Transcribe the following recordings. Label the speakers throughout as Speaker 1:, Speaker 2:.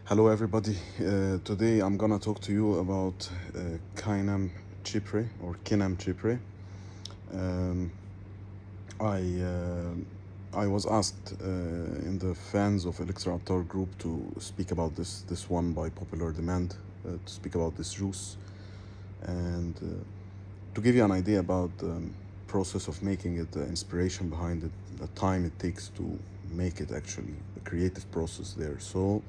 Speaker 1: Hello everybody. Today I'm gonna talk to you about Kynam Chypre or Kinam Chypre. Um, I I was asked in the fans of Elixir Attar group to speak about this one by popular demand, to speak about this juice and to give you an idea about the process of making it, the inspiration behind it, the time it takes to make it actually, the creative process there. So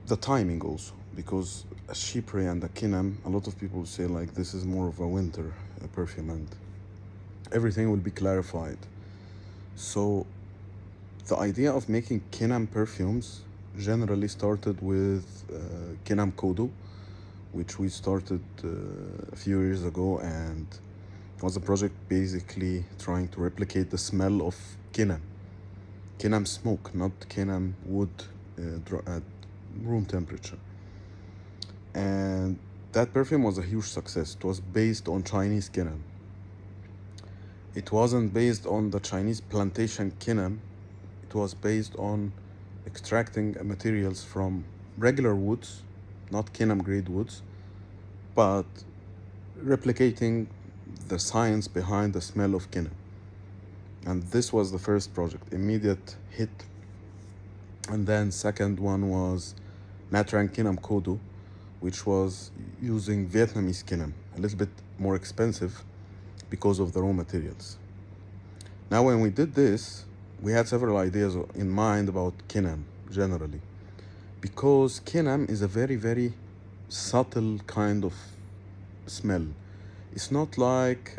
Speaker 1: the timing also, because a Chypre and a Kinam, a lot of people say like this is more of a winter perfume, and everything will be clarified. So the idea of making Kinam perfumes generally started with Kinam Kodo, which we started a few years ago, and was a project basically trying to replicate the smell of Kinam. Kinam smoke, not Kinam wood at room temperature. And that perfume was a huge success. It was based on Chinese Kinam. It wasn't based on the Chinese plantation Kinam. It was based on extracting materials from regular woods, not Kinam-grade woods, but replicating the science behind the smell of Kinam. And this was the first project, immediate hit. And then second one was Nha Trang Kinam Kodo, which was using Vietnamese Kinam, a little bit more expensive because of the raw materials. Now, when we did this, we had several ideas in mind about Kinam generally, because Kinam is a very, very subtle kind of smell. It's not like,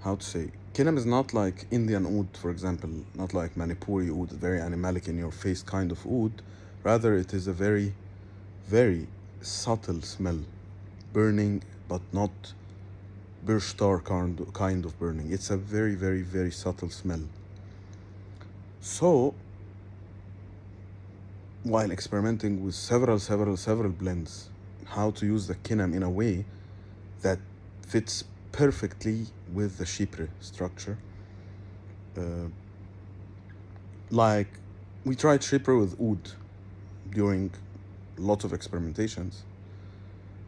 Speaker 1: how to say, Kinam is not like Indian oud, for example, not like Manipuri oud, very animalic in your face kind of oud. Rather, it is a very, very subtle smell, burning, but not Birchtar kind of burning. It's a very, very, very subtle smell. So, while experimenting with several blends, how to use the Kinam in a way that fits perfectly with the Chypre structure. Like, we tried Chypre with oud during lots of experimentations,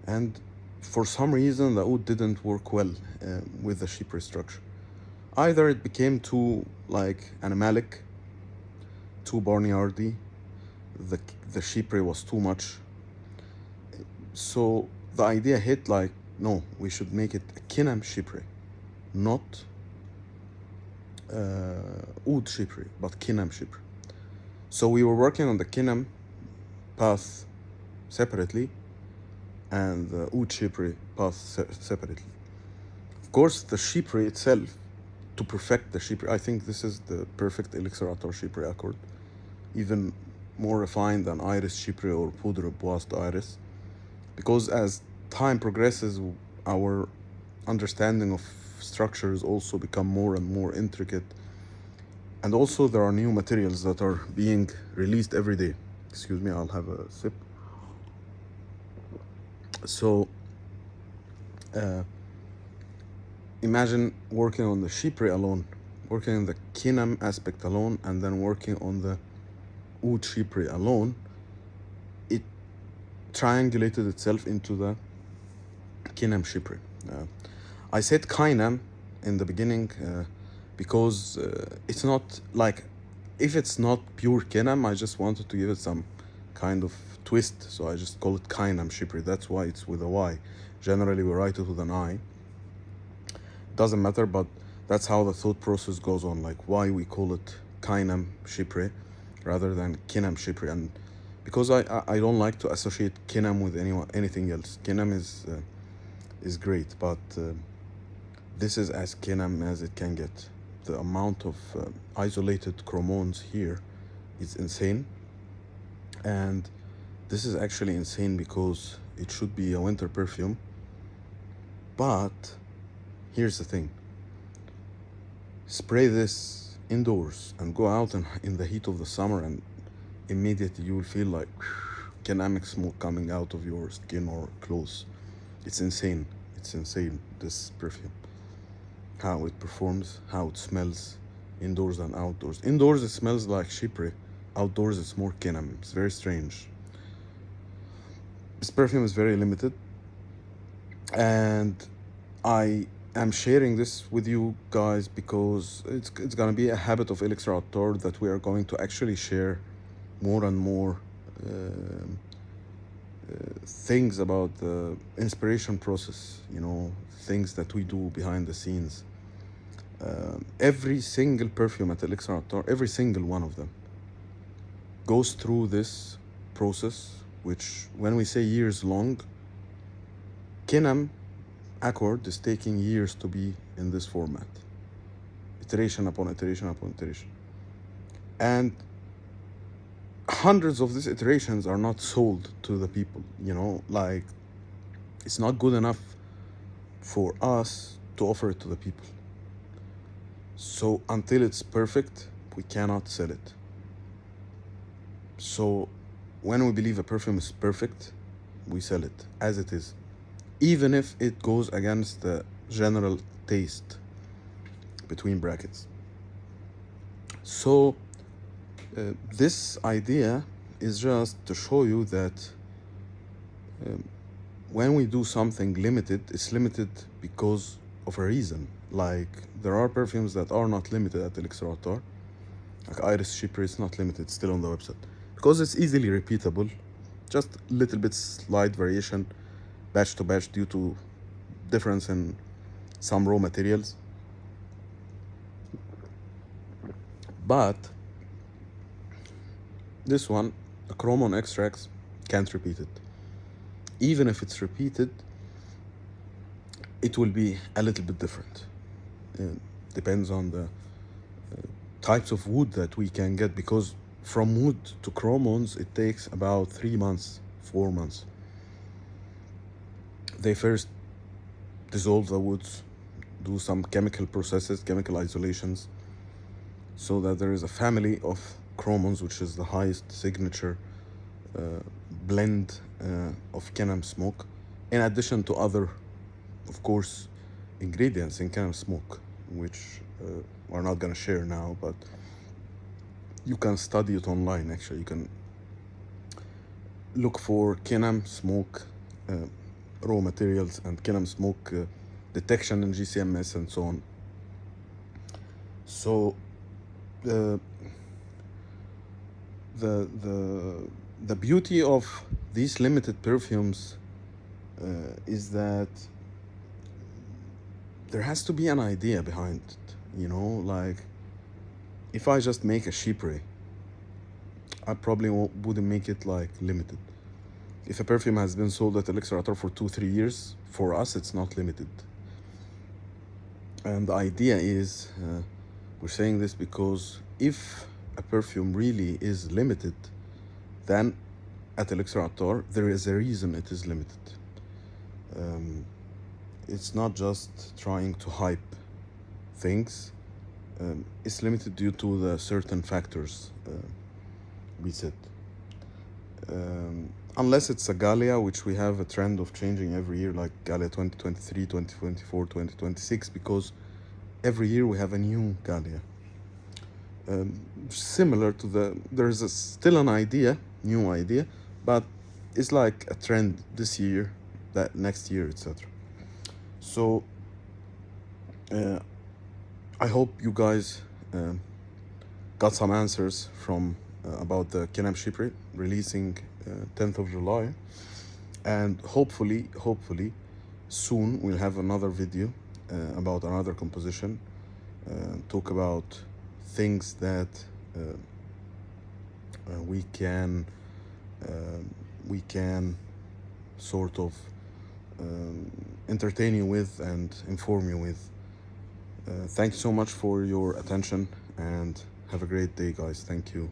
Speaker 1: and for some reason the oud didn't work well with the Chypre structure. Either it became too like animalic, too barnyardy, the Chypre was too much. So the idea hit like, no, we should make it a Kinam Chypre, not Oud Chypre, but Kinam Chypre. So we were working on the Kinam path separately and the Oud Chypre path separately. Of course, the Chypre itself, to perfect the Chypre, I think this is the perfect Elixir Attar Chypre accord, even more refined than Iris Chypre or Poudre Bois d'Iris, because as time progresses, our understanding of structures also become more and more intricate, and also there are new materials that are being released every day. Excuse me, I'll have a sip. So imagine working on the Chypre alone, working on the Kinam aspect alone, and then working on the Oud Chypre alone. It triangulated itself into the Kinam Chypre. I said Kynam in the beginning because it's not like, if it's not pure Kinam, I just wanted to give it some kind of twist, so I just call it Kynam Chypre. That's why it's with a Y. Generally, we write it with an I. Doesn't matter, but that's how the thought process goes on, like why we call it Kynam Chypre rather than Kinam Chypre. And because I don't like to associate Kinam with anything else. Kinam is great, but this is as Kinam as it can get. The amount of isolated chromones here is insane, and this is actually insane because it should be a winter perfume. But here's the thing: spray this indoors and go out in the heat of the summer, and immediately you will feel like Kinamic smoke coming out of your skin or clothes. It's insane. It's insane, this perfume. How it performs, how it smells, indoors and outdoors. Indoors, it smells like Chypre. outdoors it's more Kinam. It's very strange. This perfume is very limited, and I am sharing this with you guys because it's gonna be a habit of Elixir Attar that we are going to actually share more and more things about the inspiration process, you know, things that we do behind the scenes. Every single perfume at Elixir Attar, every single one of them, goes through this process, which, when we say years long, Kinam Agarwood is taking years to be in this format. Iteration upon iteration upon iteration. And hundreds of these iterations are not sold to the people, you know, like, it's not good enough for us to offer it to the people. So until it's perfect, we cannot sell it. So when we believe a perfume is perfect, we sell it as it is, even if it goes against the general taste, between brackets. So this idea is just to show you that when we do something limited, it's limited because of a reason. Like, there are perfumes that are not limited at Elixir Attar. Like Iris Chypre is not limited, still on the website, because it's easily repeatable, just a little bit slight variation batch to batch due to difference in some raw materials. But this one, the chrome extracts, can't repeat it. Even if it's repeated, it will be a little bit different. It depends on the types of wood that we can get, because from wood to chromons it takes about 3 months, 4 months. They first dissolve the woods, do some chemical processes, chemical isolations, so that there is a family of chromons, which is the highest signature blend of Kinam smoke, in addition to other, of course, ingredients in Kinam smoke, which we're not gonna share now, but you can study it online. Actually, you can look for Kinam smoke raw materials and Kinam smoke detection in GCMS and so on. So the beauty of these limited perfumes is that there has to be an idea behind it, you know. Like, if I just make a Chypre, I probably wouldn't make it like limited. If a perfume has been sold at Elixir Attar for 2-3 years, for us it's not limited. And the idea is, we're saying this because if a perfume really is limited, then at Elixir Attar there is a reason it is limited. It's not just trying to hype things. It's limited due to the certain factors we said. Unless it's a Gallia, which we have a trend of changing every year, like Gallia 2023, 2024, 2026, because every year we have a new Gallia. Similar to there's still an idea, new idea, but it's like a trend this year, that next year, etc. So I hope you guys got some answers from about the Kynam Chypre releasing 10th of July, and hopefully soon we'll have another video about another composition, talk about things that we can sort of entertain you with and inform you with. Thank you so much for your attention, and have a great day, guys. Thank you.